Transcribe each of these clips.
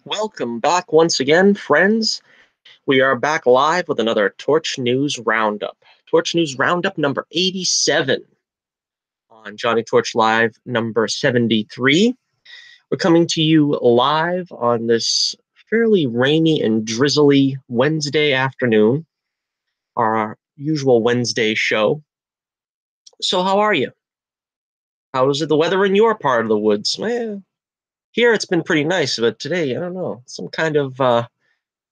Welcome back once again, friends. We are back live with another Torch News Roundup. Torch News Roundup number 87 on Johnny Torch Live number 73. We're coming to you live on this fairly rainy and drizzly Wednesday afternoon, our usual Wednesday show. So, how are you? How is it the weather in your part of the woods? Well, here it's been pretty nice, but today, I don't know, some kind of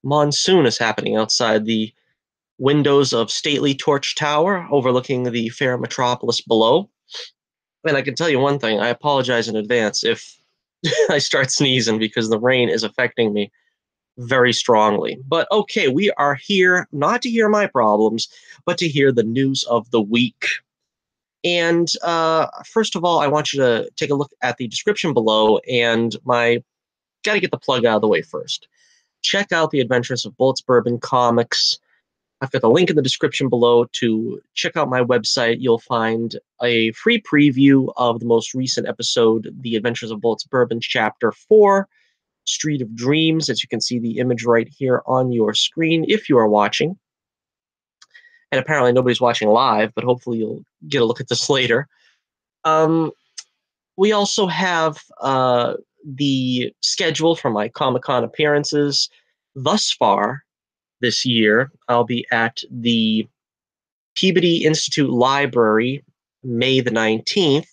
monsoon is happening outside the windows of stately Torch Tower overlooking the fair metropolis below. And I can tell you one thing, I apologize in advance if I start sneezing because the rain is affecting me very strongly. But okay, we are here not to hear my problems, but to hear the news of the week. And first of all, I want you to take a look at the description below, and got to get the plug out of the way first. Check out the Adventures of Bullets Bourbon comics. I've got the link in the description below to check out my website. You'll find a free preview of the most recent episode, The Adventures of Bullets Bourbon, Chapter 4, Street of Dreams, as you can see the image right here on your screen if you are watching. And apparently nobody's watching live, but hopefully you'll get a look at this later. We also have the schedule for my Comic-Con appearances. Thus far this year, I'll be at the Peabody Institute Library May the 19th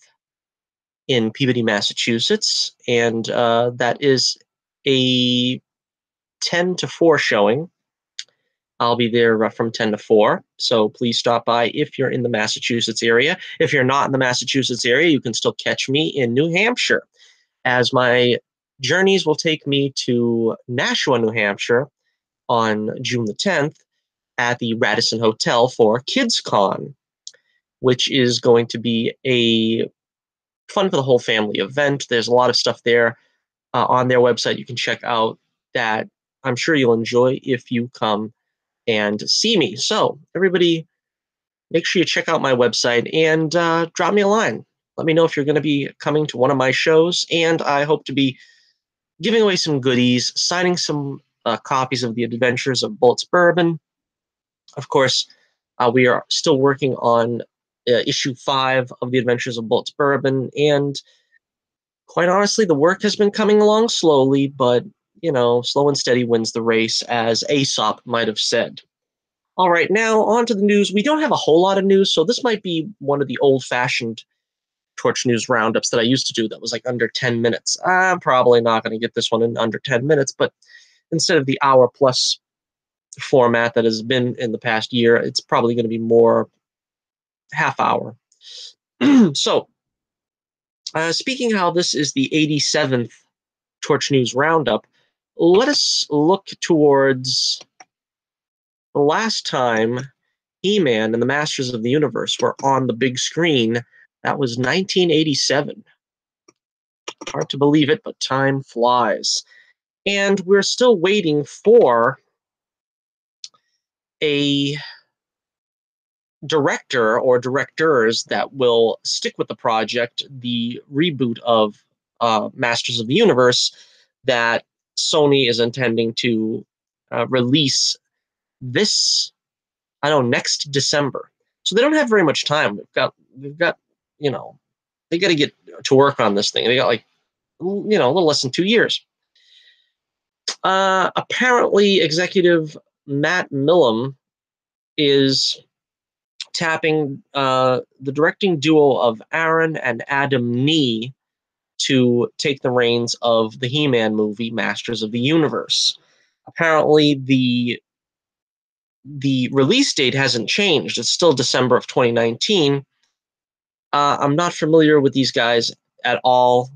in Peabody, Massachusetts, and that is a 10 to 4 showing. I'll be there from 10 to 4, so please stop by if you're in the Massachusetts area. If you're not in the Massachusetts area, you can still catch me in New Hampshire, as my journeys will take me to Nashua, New Hampshire on June the 10th at the Radisson Hotel for KidsCon, which is going to be a fun for the whole family event. There's a lot of stuff there on their website you can check out that I'm sure you'll enjoy if you come and see me. So everybody, make sure you check out my website and drop me a line. Let me know if you're going to be coming to one of my shows, and I hope to be giving away some goodies, signing some copies of The Adventures of Bullets Bourbon. Of course, we are still working on issue 5 of The Adventures of Bullets Bourbon, and quite honestly, the work has been coming along slowly, but, you know, slow and steady wins the race, as Aesop might have said. All right, now on to the news. We don't have a whole lot of news, so this might be one of the old-fashioned Torch News roundups that I used to do that was like under 10 minutes. I'm probably not going to get this one in under 10 minutes, but instead of the hour-plus format that has been in the past year, it's probably going to be more half hour. So, speaking how this is the 87th Torch News Roundup, let us look towards the last time He-Man and the Masters of the Universe were on the big screen. That was 1987. Hard to believe it, but time flies. And we're still waiting for a director or directors that will stick with the project, the reboot of Masters of the Universe that Sony is intending to release this, I don't know, next December. So they don't have very much time. They've got, you know, they got to get to work on this thing. They got like, you know, a little less than 2 years. Apparently, executive Matt Millam is tapping the directing duo of Aaron and Adam Nee to take the reins of the He-Man movie, Masters of the Universe. Apparently, the release date hasn't changed. It's still December of 2019. I'm not familiar with these guys at all.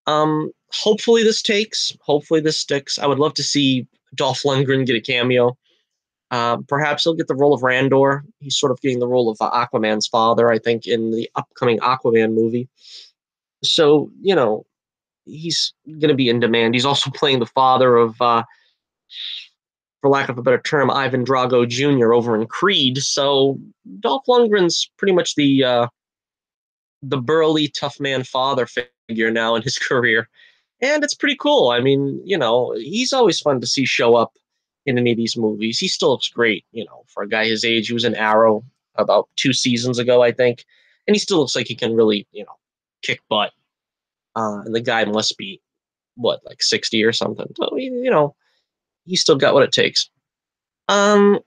Hopefully this takes. Hopefully this sticks. I would love to see Dolph Lundgren get a cameo. Perhaps he'll get the role of Randor. He's sort of getting the role of Aquaman's father, I think, in the upcoming Aquaman movie. So, you know, he's going to be in demand. He's also playing the father of, for lack of a better term, Ivan Drago Jr. over in Creed. So Dolph Lundgren's pretty much the burly, tough man father figure now in his career. And it's pretty cool. I mean, he's always fun to see show up in any of these movies. He still looks great, for a guy his age. He was in Arrow about 2 seasons ago, I think, and he still looks like he can really, kick butt. And the guy must be what, like 60 or something. So, he's still got what it takes. Um,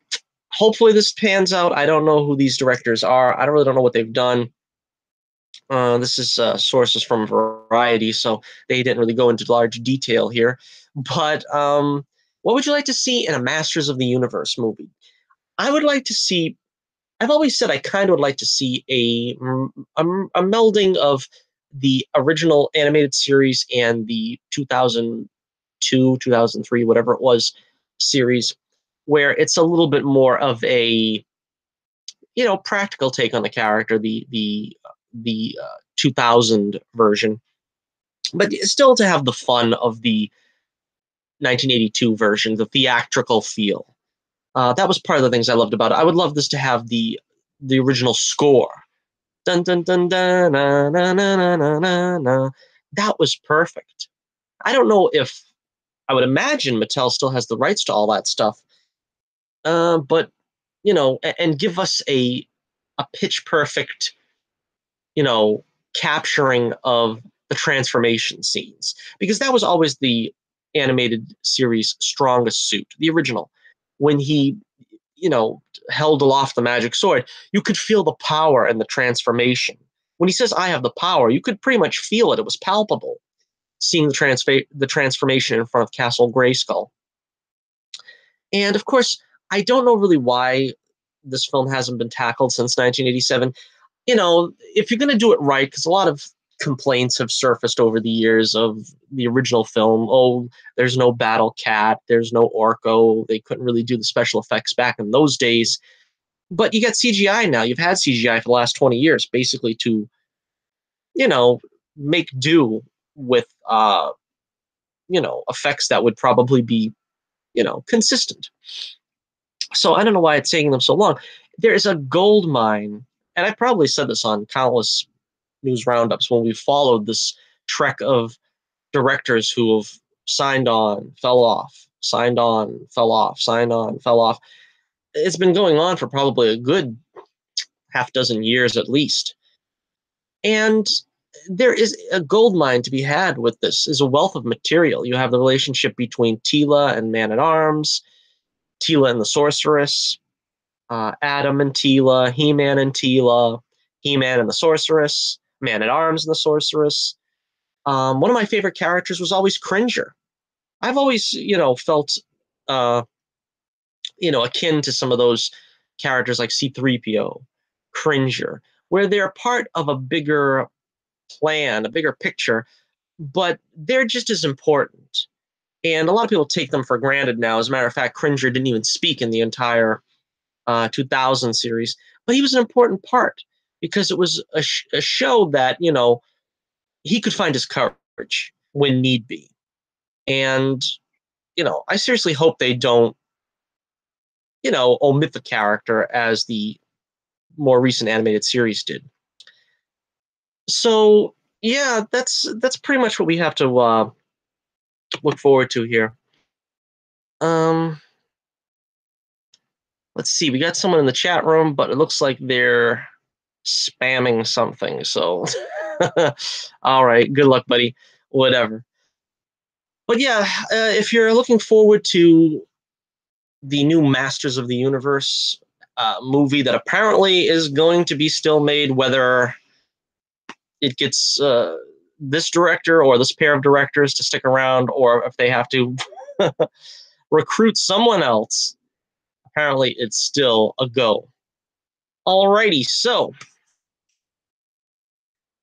Hopefully this pans out. I don't know who these directors are. I really don't know what they've done. This is sources from Variety, so they didn't really go into large detail here. But what would you like to see in a Masters of the Universe movie? I would like to see. I've always said I kind of would like to see a melding of the original animated series and the 2002, 2003, whatever it was, series, where it's a little bit more of a practical take on the character, the 2000 version, but still to have the fun of the 1982 version, the theatrical feel. That was part of the things I loved about it. I would love this to have the original score. Dun dun dun dun na na na na na na na. That was perfect. I don't know if I would imagine Mattel still has the rights to all that stuff, but and give us a pitch perfect you know, capturing of the transformation scenes, because that was always the animated series' strongest suit, the original. When he, held aloft the magic sword, you could feel the power and the transformation. When he says, I have the power, you could pretty much feel it. It was palpable, seeing the transformation in front of Castle Grayskull. And of course, I don't know really why this film hasn't been tackled since 1987. If you're going to do it right, because a lot of complaints have surfaced over the years of the original film. Oh, there's no Battle Cat, there's no Orko. They couldn't really do the special effects back in those days. But you got CGI now. You've had CGI for the last 20 years, basically to, make do with, effects that would probably be, consistent. So I don't know why it's taking them so long. There is a gold mine, and I probably said this on countless news roundups when we followed this trek of directors who have signed on, fell off, signed on, fell off, signed on, fell off. It's been going on for probably a good half dozen years at least. And there is a gold mine to be had with this. Is a wealth of material. You have the relationship between Teela and Man at Arms, Teela and the Sorceress, Adam and Teela, He-Man and Teela, He-Man and the Sorceress, Man at Arms and the Sorceress. One of my favorite characters was always Cringer. I've always, felt, akin to some of those characters like C-3PO, Cringer, where they're part of a bigger plan, a bigger picture, but they're just as important. And a lot of people take them for granted now. As a matter of fact, Cringer didn't even speak in the entire 2000 series, but he was an important part because it was a show that, he could find his courage when need be. And, I seriously hope they don't, omit the character as the more recent animated series did. So, yeah, that's pretty much what we have to look forward to here. Um, let's see. We got someone in the chat room, but it looks like they're spamming something. So, all right. Good luck, buddy. Whatever. But yeah, if you're looking forward to the new Masters of the Universe movie that apparently is going to be still made, whether it gets this director or this pair of directors to stick around, or if they have to recruit someone else, apparently it's still a go. Alrighty, so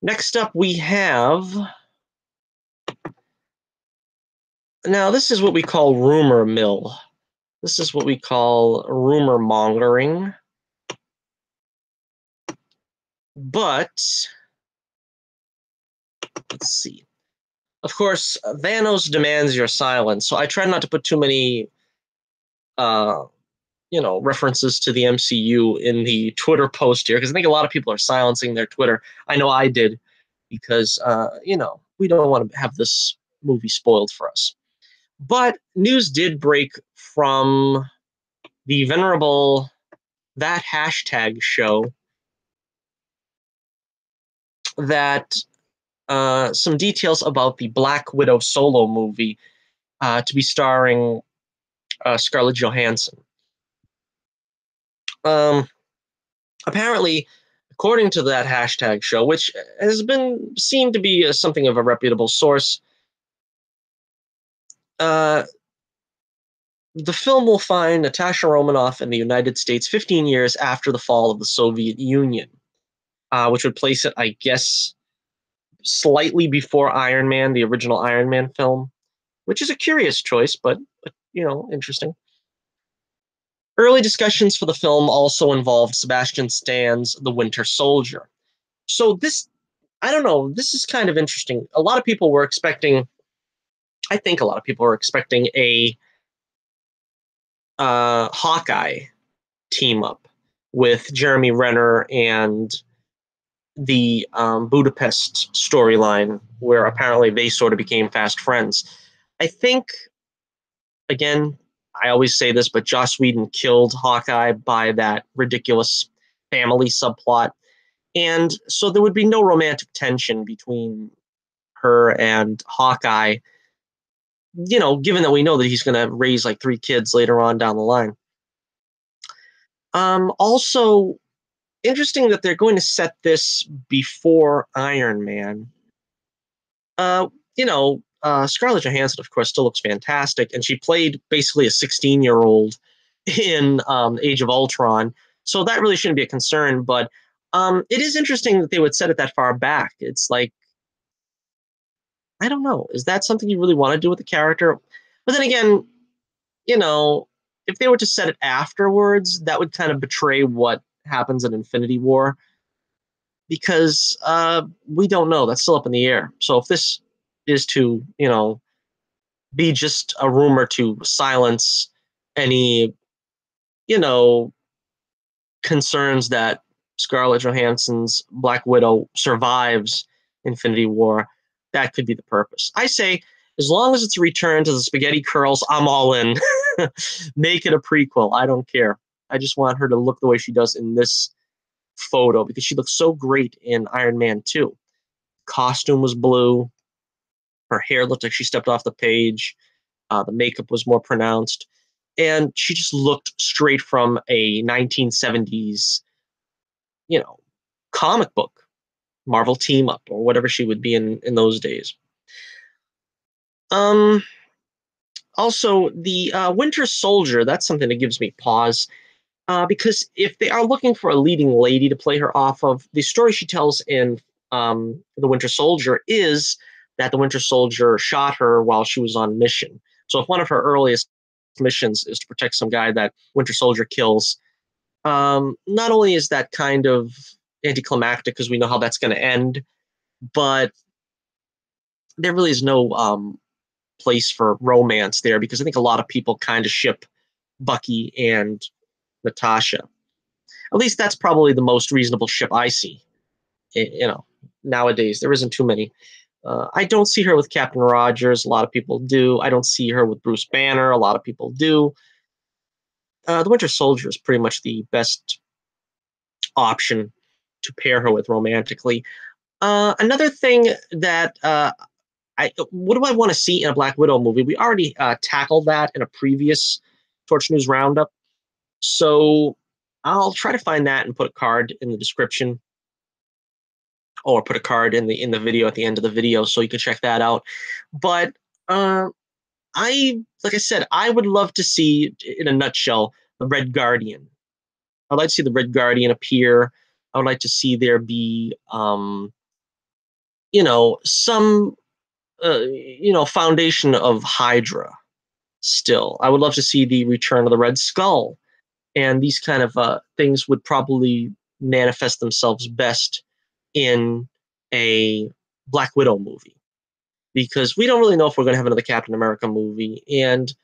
next up we have. Now, this is what we call rumor mill. This is what we call rumor mongering. But, let's see. Of course, Thanos demands your silence, so I try not to put too many, references to the MCU in the Twitter post here, because I think a lot of people are silencing their Twitter. I know I did, because, we don't want to have this movie spoiled for us. But news did break from the venerable That Hashtag Show that some details about the Black Widow solo movie to be starring Scarlett Johansson. Apparently, according to That Hashtag Show, which has been seen to be something of a reputable source, the film will find Natasha Romanoff in the United States 15 years after the fall of the Soviet Union, which would place it, I guess, slightly before Iron Man, the original Iron Man film, which is a curious choice, but interesting. Early discussions for the film also involved Sebastian Stan's The Winter Soldier. So this, I don't know, this is kind of interesting. A lot of people were expecting, I think a lot of people were expecting a Hawkeye team up with Jeremy Renner and the Budapest storyline, where apparently they sort of became fast friends. I think, again, I always say this, but Joss Whedon killed Hawkeye by that ridiculous family subplot. And so there would be no romantic tension between her and Hawkeye, given that we know that he's going to raise like 3 kids later on down the line. Also, interesting that they're going to set this before Iron Man. Scarlett Johansson, of course, still looks fantastic, and she played basically a 16-year-old in Age of Ultron, so that really shouldn't be a concern. But it is interesting that they would set it that far back. It's like, I don't know, is that something you really want to do with the character? But then again, if they were to set it afterwards, that would kind of betray what happens in Infinity War, because we don't know. That's still up in the air. So if this is to, be just a rumor to silence any, concerns that Scarlett Johansson's Black Widow survives Infinity War, that could be the purpose. I say, as long as it's a return to the spaghetti curls, I'm all in. Make it a prequel. I don't care. I just want her to look the way she does in this photo, because she looks so great in Iron Man 2. Costume was blue. Her hair looked like she stepped off the page. The makeup was more pronounced. And she just looked straight from a 1970s, comic book, Marvel team up, or whatever she would be in those days. Also, the Winter Soldier, that's something that gives me pause. Because if they are looking for a leading lady to play her off of, the story she tells in The Winter Soldier is that the Winter Soldier shot her while she was on mission. So if one of her earliest missions is to protect some guy that Winter Soldier kills, not only is that kind of anticlimactic because we know how that's going to end, but there really is no place for romance there, because I think a lot of people kind of ship Bucky and Natasha. At least that's probably the most reasonable ship I see. Nowadays there isn't too many. I don't see her with Captain Rogers. A lot of people do. I don't see her with Bruce Banner. A lot of people do. The Winter Soldier is pretty much the best option to pair her with romantically. Another thing that what do I want to see in a Black Widow movie? We already tackled that in a previous Torch News Roundup. So I'll try to find that and put a card in the description, or put a card in the video at the end of the video, so you can check that out. But like I said, I would love to see, in a nutshell, the Red Guardian. I'd like to see the Red Guardian appear. I would like to see there be, some, foundation of Hydra still. I would love to see the return of the Red Skull. And these kind of things would probably manifest themselves best in a Black Widow movie, because we don't really know if we're going to have another Captain America movie. And,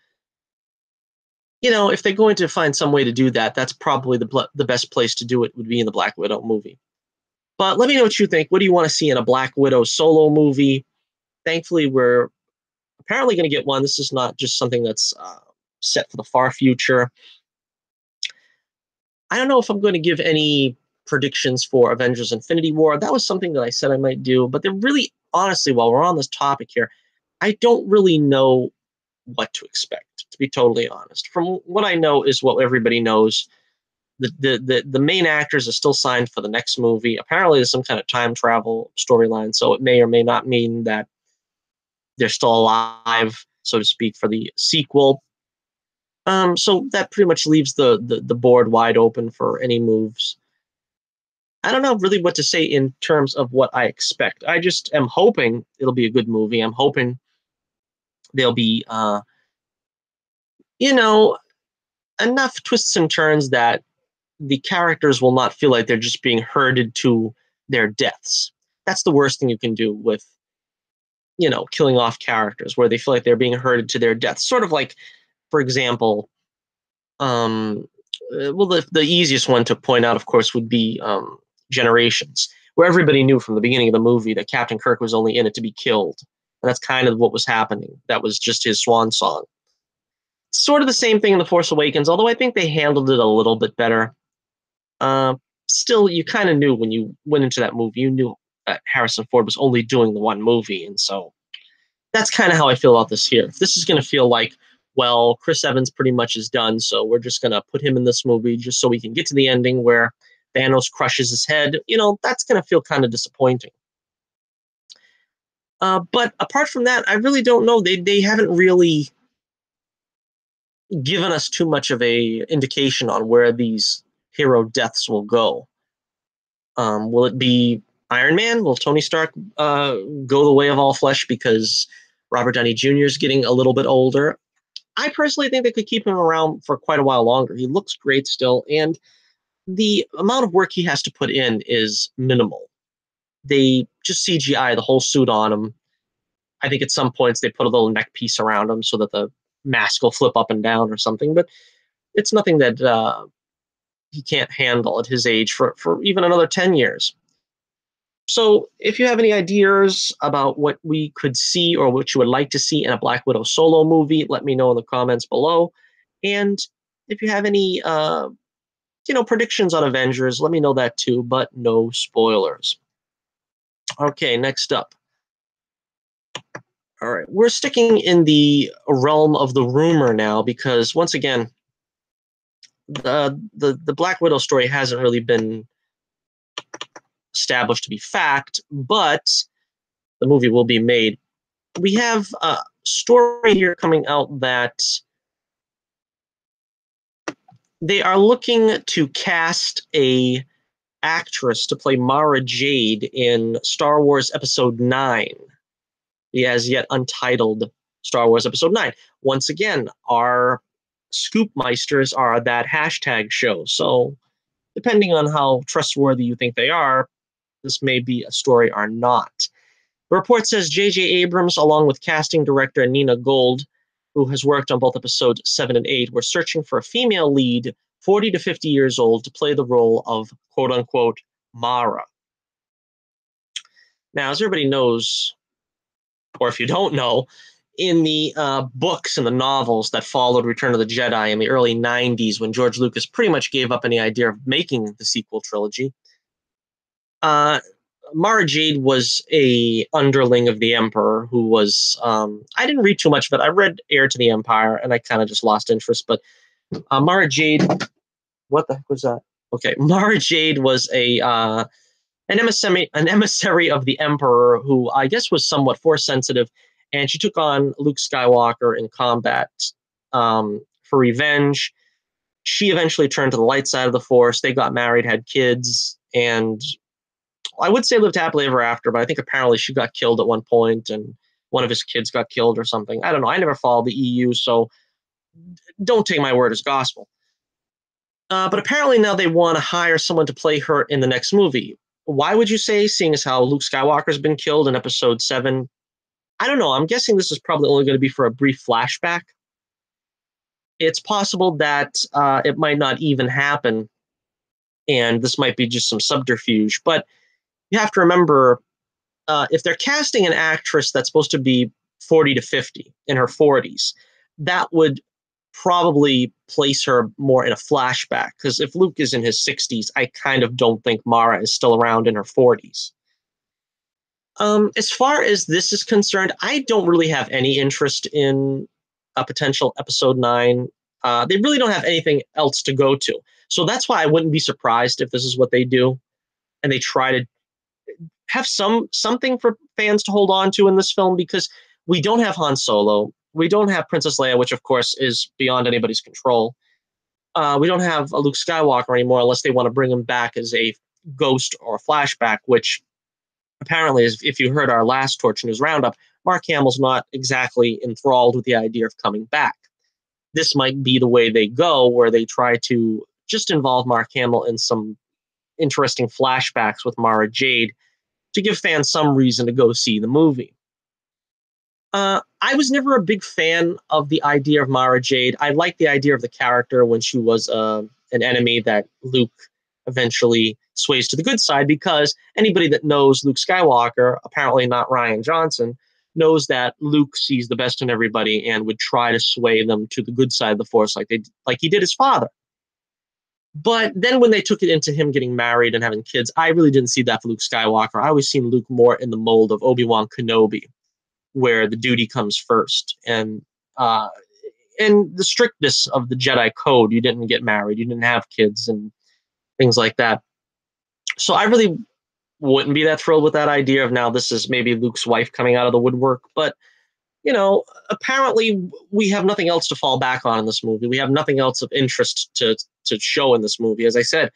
if they're going to find some way to do that, that's probably the best place to do it, would be in the Black Widow movie. But let me know what you think. What do you want to see in a Black Widow solo movie? Thankfully, we're apparently going to get one. This is not just something that's set for the far future. I don't know if I'm going to give any predictions for Avengers Infinity War. That was something that I said I might do, but they're really, honestly, while we're on this topic here, I don't really know what to expect, to be totally honest. From what I know is what everybody knows. The main actors are still signed for the next movie. Apparently, there's some kind of time travel storyline, so it may or may not mean that they're still alive, so to speak, for the sequel. So that pretty much leaves the board wide open for any moves. I don't know really what to say in terms of what I expect. I just am hoping it'll be a good movie. I'm hoping there'll be, you know, enough twists and turns that the characters will not feel like they're just being herded to their deaths. That's the worst thing you can do with, killing off characters where they feel like they're being herded to their deaths. Sort of like, for example, well, the easiest one to point out, of course, would be Generations, where everybody knew from the beginning of the movie that Captain Kirk was only in it to be killed. And that's kind of what was happening. That was just his swan song. Sort of the same thing in The Force Awakens, although I think they handled it a little bit better. Uh, Still, you kind of knew when you went into that movie, you knew that Harrison Ford was only doing the one movie. And so that's kind of how I feel about this here. If this is going to feel like, well, Chris Evans pretty much is done, so we're just going to put him in this movie just so we can get to the ending where Thanos crushes his head, that's going to feel kind of disappointing. But apart from that, I really don't know. They haven't really given us too much of a indication on where these hero deaths will go. Will it be Iron Man? Will Tony Stark go the way of all flesh because Robert Downey Jr. is getting a little bit older? I personally think they could keep him around for quite a while longer. He looks great still, and the amount of work he has to put in is minimal. They just CGI the whole suit on him. I think at some points they put a little neck piece around him so that the mask will flip up and down or something, but it's nothing that he can't handle at his age for even another 10 years. So if you have any ideas about what we could see or what you would like to see in a Black Widow solo movie, let me know in the comments below. And if you have any, predictions on Avengers, let me know that too, but no spoilers. Okay, next up. All right, we're sticking in the realm of the rumor now because once again, the Black Widow story hasn't really been established to be fact, but the movie will be made. We have a story here coming out that they are looking to cast a actress to play Mara Jade in Star Wars Episode 9, the as yet untitled Star Wars Episode 9. Once again, our Scoopmeisters are that hashtag show, so depending on how trustworthy you think they are, this may be a story or not. The report says J.J. Abrams, along with casting director Nina Gold, who has worked on both episodes 7 and 8, were searching for a female lead, 40 to 50 years old, to play the role of quote-unquote Mara. Now, as everybody knows, or if you don't know, in the books and the novels that followed Return of the Jedi in the early 90s, when George Lucas pretty much gave up any idea of making the sequel trilogy, Mara Jade was a underling of the Emperor who was, I didn't read too much of it. I read Heir to the Empire, and I kind of just lost interest. But Mara Jade, what the heck was that? Okay, Mara Jade was an emissary of the Emperor who I guess was somewhat force sensitive, and she took on Luke Skywalker in combat for revenge. She eventually turned to the light side of the Force. They got married, had kids, and I would say lived happily ever after, but I think apparently she got killed at one point and one of his kids got killed or something. I don't know. I never followed the EU, so don't take my word as gospel. But apparently now they want to hire someone to play her in the next movie. Why would you say, seeing as how Luke Skywalker's been killed in episode 7? I don't know. I'm guessing this is probably only going to be for a brief flashback. It's possible that it might not even happen, and this might be just some subterfuge. But you have to remember, if they're casting an actress that's supposed to be 40 to 50, in her 40s. That would probably place her more in a flashback, because if Luke is in his 60s, I kind of don't think Mara is still around in her 40s. As far as this is concerned, I don't really have any interest in a potential episode 9. They really don't have anything else to go to. So that's why I wouldn't be surprised if this is what they do and they try to have something for fans to hold on to in this film, because we don't have Han Solo. We don't have Princess Leia, which of course is beyond anybody's control. We don't have a Luke Skywalker anymore unless they want to bring him back as a ghost or a flashback, which apparently, if you heard our last Torch News Roundup, Mark Hamill's not exactly enthralled with the idea of coming back. This might be the way they go, where they try to just involve Mark Hamill in some interesting flashbacks with Mara Jade to give fans some reason to go see the movie. I was never a big fan of the idea of Mara Jade. I liked the idea of the character when she was an enemy that Luke eventually sways to the good side, because anybody that knows Luke Skywalker, apparently not Rian Johnson, knows that Luke sees the best in everybody and would try to sway them to the good side of the Force like he did his father. But then when they took it into him getting married and having kids, I really didn't see that for Luke Skywalker. I always seen Luke more in the mold of Obi-Wan Kenobi, where the duty comes first. And the strictness of the Jedi code, you didn't get married, you didn't have kids and things like that. So I really wouldn't be that thrilled with that idea of now this is maybe Luke's wife coming out of the woodwork. But, you know, apparently we have nothing else to fall back on in this movie. We have nothing else of interest to show in this movie. As I said,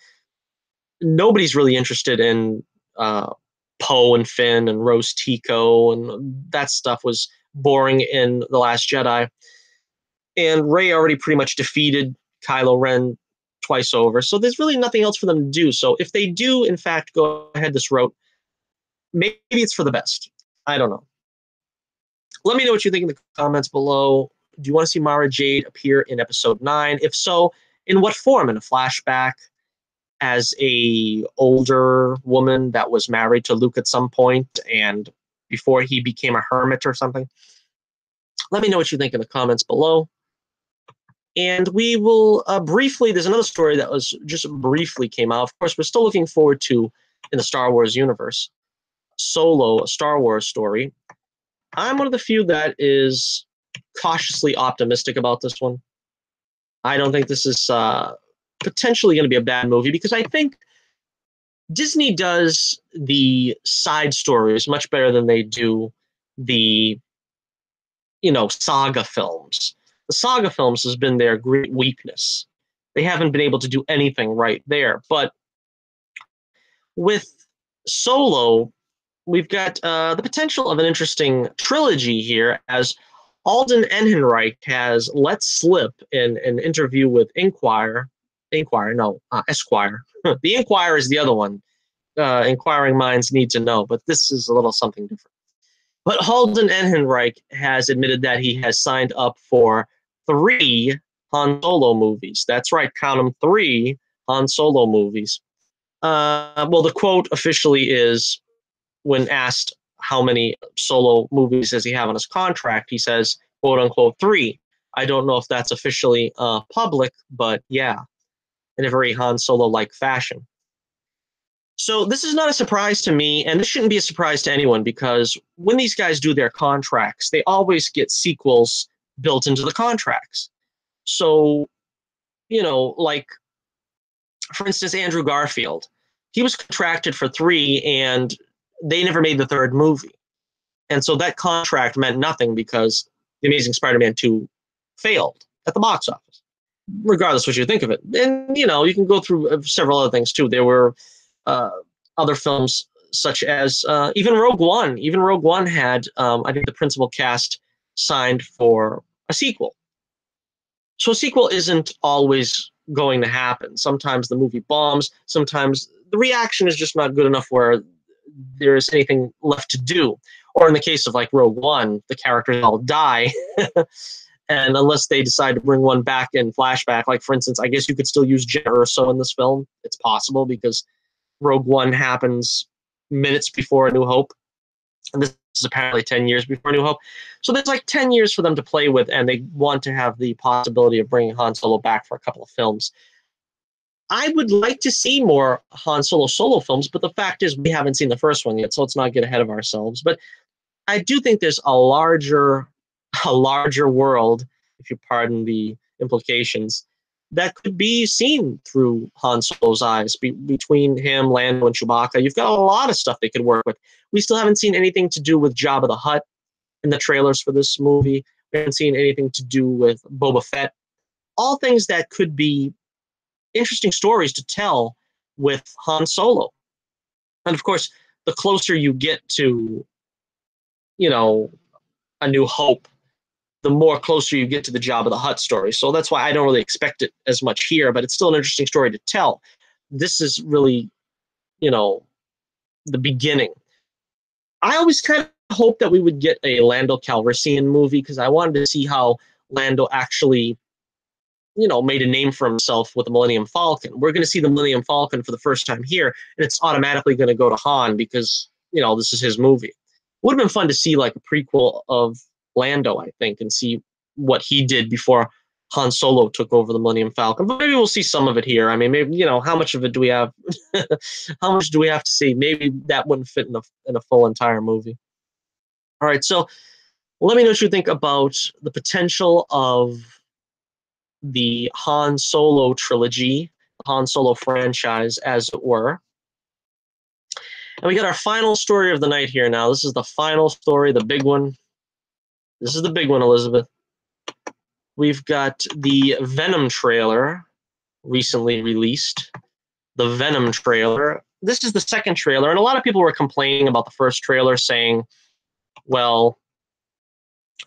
nobody's really interested in Poe and Finn and Rose Tico, and that stuff was boring in The Last Jedi. And Rey already pretty much defeated Kylo Ren twice over, so there's really nothing else for them to do. So if they do, in fact, go ahead this route, maybe it's for the best. I don't know. Let me know what you think in the comments below. Do you want to see Mara Jade appear in episode 9? If so, in what form? In a flashback? As a older woman that was married to Luke at some point and before he became a hermit or something? Let me know what you think in the comments below. And we will briefly, there's another story that was just briefly came out. Of course, we're still looking forward to, in the Star Wars universe, Solo, a Star Wars story. I'm one of the few that is cautiously optimistic about this one. I don't think this is potentially going to be a bad movie, because I think Disney does the side stories much better than they do the, saga films. The saga films has been their great weakness. They haven't been able to do anything right there. But with Solo, we've got the potential of an interesting trilogy here, as Alden Ehrenreich has let slip in an interview with Esquire. The Inquirer is the other one. Inquiring minds need to know, but this is a little something different. But Alden Ehrenreich has admitted that he has signed up for 3 Han Solo movies. That's right, count them, 3 Han Solo movies. Well, the quote officially is, when asked how many Solo movies does he have on his contract, he says, quote unquote, 3. I don't know if that's officially public, but yeah, in a very Han Solo-like fashion. So this is not a surprise to me, and this shouldn't be a surprise to anyone, because when these guys do their contracts, they always get sequels built into the contracts. So, like, for instance, Andrew Garfield, he was contracted for 3, and they never made the 3rd movie. And so that contract meant nothing, because The Amazing Spider-Man 2 failed at the box office, regardless what you think of it. And, you can go through several other things, too. There were other films, such as even Rogue One. Even Rogue One had, I think, the principal cast signed for a sequel. So a sequel isn't always going to happen. Sometimes the movie bombs. Sometimes the reaction is just not good enough where there is anything left to do. Or in the case of like Rogue One, the characters all die. And unless they decide to bring one back in flashback, like for instance, I guess you could still use Jyn Erso in this film. It's possible, because Rogue One happens minutes before A New Hope. And this is apparently 10 years before New Hope. So there's like 10 years for them to play with, and they want to have the possibility of bringing Han Solo back for a couple of films. I would like to see more Han solo films, but the fact is we haven't seen the first one yet, so let's not get ahead of ourselves. But I do think there's a larger world, if you pardon the implications, that could be seen through Han Solo's eyes. Between him, Lando, and Chewbacca, you've got a lot of stuff they could work with. We still haven't seen anything to do with Jabba the Hutt in the trailers for this movie. We haven't seen anything to do with Boba Fett. All things that could be interesting stories to tell with Han Solo. And of course, the closer you get to, A New Hope, the more closer you get to the Jabba the Hutt story. So that's why I don't really expect it as much here, but it's still an interesting story to tell. This is really, the beginning. I always kind of hoped that we would get a Lando Calrissian movie because I wanted to see how Lando actually, made a name for himself with the Millennium Falcon. We're going to see the Millennium Falcon for the first time here, and it's automatically going to go to Han because, this is his movie. Would have been fun to see like a prequel of Lando, I think, and see what he did before Han Solo took over the Millennium Falcon. But maybe we'll see some of it here. I mean, maybe, how much of it do we have? How much do we have to see? Maybe that wouldn't fit in a full entire movie. All right, so let me know what you think about the potential of the Han Solo trilogy, the Han Solo franchise, as it were. And we got our final story of the night here now. This is the final story, the big one. This is the big one, Elizabeth. We've got the Venom trailer recently released. The Venom trailer. This is the second trailer, and a lot of people were complaining about the first trailer, saying, well,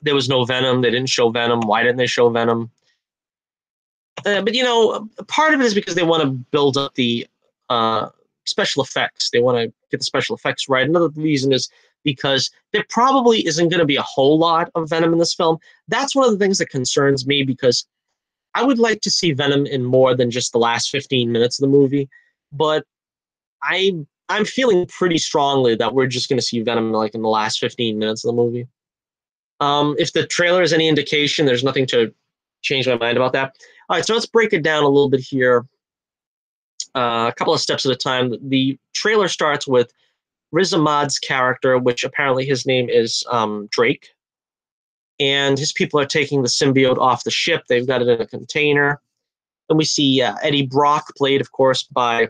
there was no Venom. They didn't show Venom. Why didn't they show Venom? But, part of it is because they want to build up the special effects. They want to get the special effects right. Another reason is because there probably isn't going to be a whole lot of Venom in this film. That's one of the things that concerns me because I would like to see Venom in more than just the last 15 minutes of the movie. But I'm feeling pretty strongly that we're just going to see Venom like in the last 15 minutes of the movie. If the trailer is any indication, there's nothing to change my mind about that. All right, so let's break it down a little bit here. A couple of steps at a time. The trailer starts with Riz Ahmed's character, which apparently his name is Drake. And his people are taking the symbiote off the ship. They've got it in a container. Then we see Eddie Brock, played, of course, by...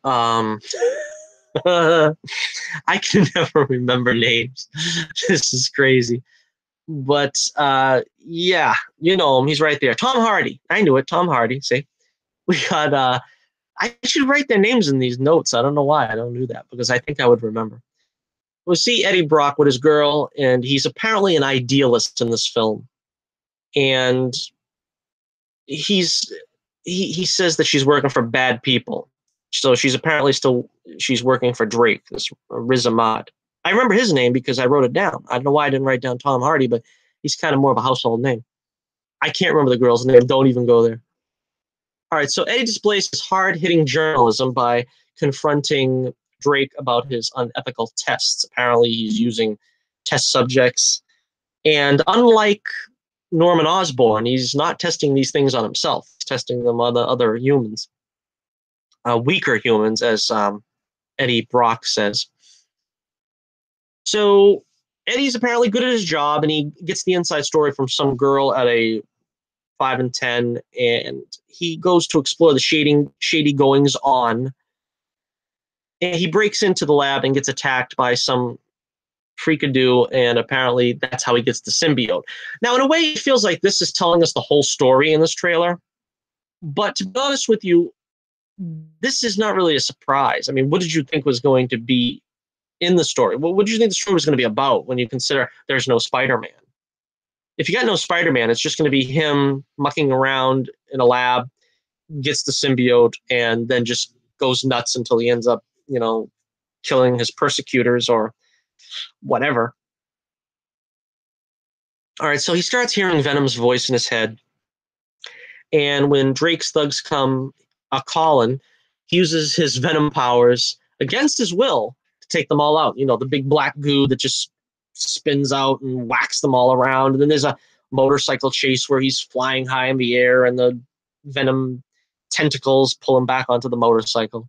I can never remember names. This is crazy. But, yeah, you know him. He's right there. Tom Hardy. I knew it. Tom Hardy. See? We got... I should write their names in these notes. I don't know why I don't do that, because I think I would remember. We'll see Eddie Brock with his girl, and he's apparently an idealist in this film. And he says that she's working for bad people. So she's working for Drake, this Riz Ahmed. I remember his name because I wrote it down. I don't know why I didn't write down Tom Hardy, but he's kind of more of a household name. I can't remember the girl's name. Don't even go there. All right, so Eddie displays his hard-hitting journalism by confronting Drake about his unethical tests. Apparently, he's using test subjects. And unlike Norman Osborn, he's not testing these things on himself. He's testing them on the other humans. Weaker humans, as Eddie Brock says. So Eddie's apparently good at his job, and he gets the inside story from some girl at a 5 and 10, and he goes to explore the shady goings on. And he breaks into the lab and gets attacked by some freakadoo, and apparently that's how he gets the symbiote. Now, in a way, it feels like this is telling us the whole story in this trailer. But to be honest with you, this is not really a surprise. I mean, what did you think was going to be in the story? What did you think the story was going to be about when you consider there's no Spider-Man? If you got no Spider-Man, it's just going to be him mucking around in a lab, gets the symbiote, and then just goes nuts until he ends up, killing his persecutors or whatever. All right, so he starts hearing Venom's voice in his head. And when Drake's thugs come a-calling, he uses his Venom powers against his will to take them all out. You know, the big black goo that just spins out and whacks them all around. And then there's a motorcycle chase where he's flying high in the air and the Venom tentacles pull him back onto the motorcycle.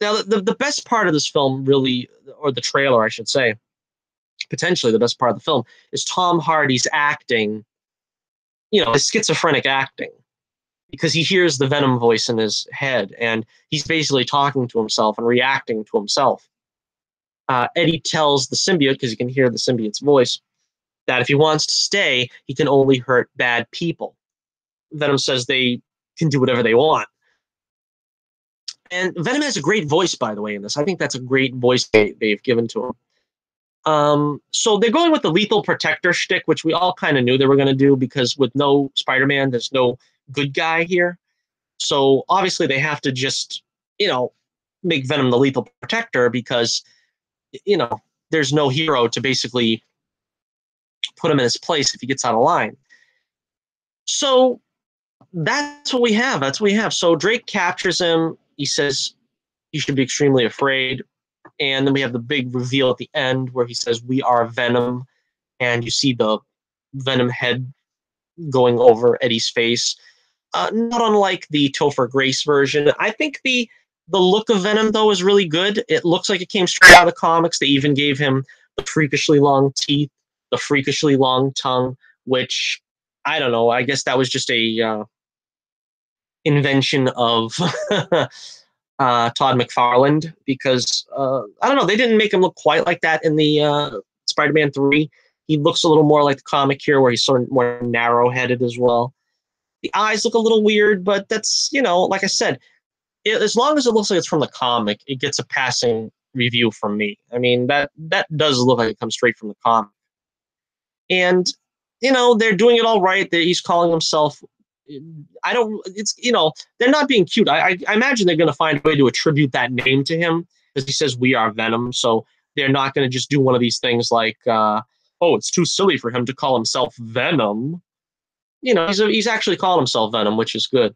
Now, the best part of this film, really, or the trailer, I should say, potentially the best part of the film, is Tom Hardy's acting, you know, his schizophrenic acting, because he hears the Venom voice in his head, and he's basically talking to himself and reacting to himself. Eddie tells the symbiote, because he can hear the symbiote's voice, that if he wants to stay, he can only hurt bad people. Venom says they can do whatever they want. And Venom has a great voice, by the way, in this. I think that's a great voice they've given to him. So they're going with the lethal protector shtick, which we all kind of knew they were going to do, because with no Spider-Man, there's no good guy here. So obviously they have to just, you know, make Venom the lethal protector, because, you know, there's no hero to basically put him in his place if he gets out of line. So that's what we have. That's what we have. So Drake captures him. He says, "You should be extremely afraid." And then we have the big reveal at the end where he says, "We are Venom." And you see the Venom head going over Eddie's face. Not unlike the Topher Grace version. I think the look of Venom, though, is really good. It looks like it came straight out of the comics. They even gave him the freakishly long teeth, the freakishly long tongue, which, I don't know, I guess that was just a invention of Todd McFarlane, because I don't know, they didn't make him look quite like that in the Spider-Man 3. He looks a little more like the comic here, where he's sort of more narrow-headed as well. The eyes look a little weird, but that's, you know, like I said, as long as it looks like it's from the comic, it gets a passing review from me. I mean, that does look like it comes straight from the comic. And, you know, they're doing it all right. He's calling himself, it's, you know, they're not being cute. I imagine they're going to find a way to attribute that name to him, because he says, "We are Venom." So they're not going to just do one of these things like, oh, it's too silly for him to call himself Venom. You know, he's actually called himself Venom, which is good.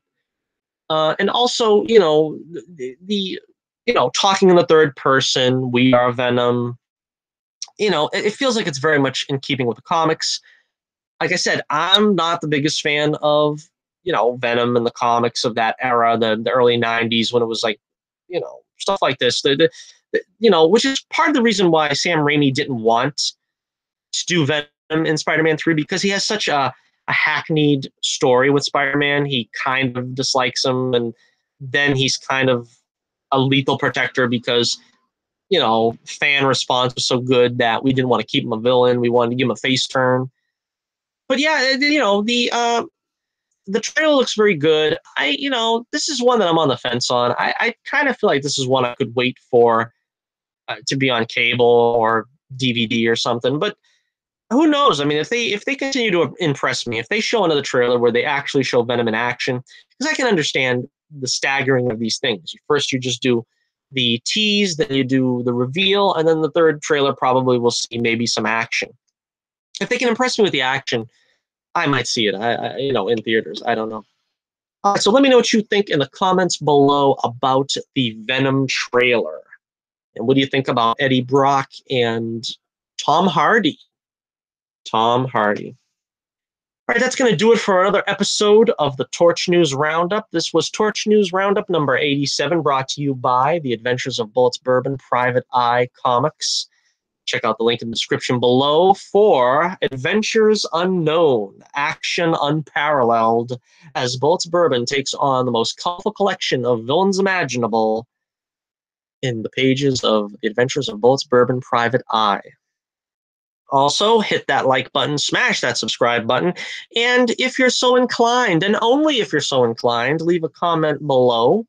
And also, you know, the you know, talking in the third person, "We are Venom." You know, it feels like it's very much in keeping with the comics. Like I said, I'm not the biggest fan of, you know, Venom and the comics of that era, the early 90s, when it was like, you know, stuff like this. You know, which is part of the reason why Sam Raimi didn't want to do Venom in Spider-Man 3, because he has such a hackneyed story with Spider-Man. He kind of dislikes him, and then he's kind of a lethal protector because, you know, fan response was so good that we didn't want to keep him a villain. We wanted to give him a face turn. But yeah, you know, the trailer looks very good. You know, this is one that I'm on the fence on. I kind of feel like this is one I could wait for to be on cable or DVD or something. But who knows? I mean, if they continue to impress me, if they show another trailer where they actually show Venom in action, because I can understand the staggering of these things. First, you just do the tease, then you do the reveal, and then the third trailer probably will see maybe some action. If they can impress me with the action, I might see it. You know, in theaters. I don't know. All right, so let me know what you think in the comments below about the Venom trailer, and what do you think about Eddie Brock and Tom Hardy? Tom Hardy. All right, that's going to do it for another episode of the Torch News Roundup. This was Torch News Roundup number 87, brought to you by The Adventures of Bullets Bourbon Private Eye Comics. Check out the link in the description below for Adventures Unknown, action unparalleled, as Bullets Bourbon takes on the most colorful collection of villains imaginable in the pages of The Adventures of Bullets Bourbon Private Eye. Also, hit that like button, smash that subscribe button, and if you're so inclined, and only if you're so inclined, leave a comment below,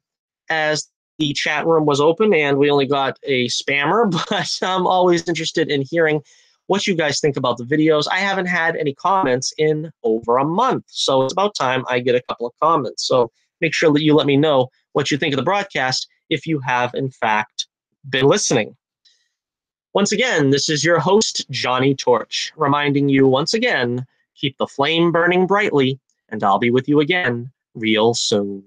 as the chat room was open and we only got a spammer, but I'm always interested in hearing what you guys think about the videos. I haven't had any comments in over a month, so it's about time I get a couple of comments. So make sure that you let me know what you think of the broadcast if you have, in fact, been listening. Once again, this is your host, Johnny Torch, reminding you once again, keep the flame burning brightly, and I'll be with you again real soon.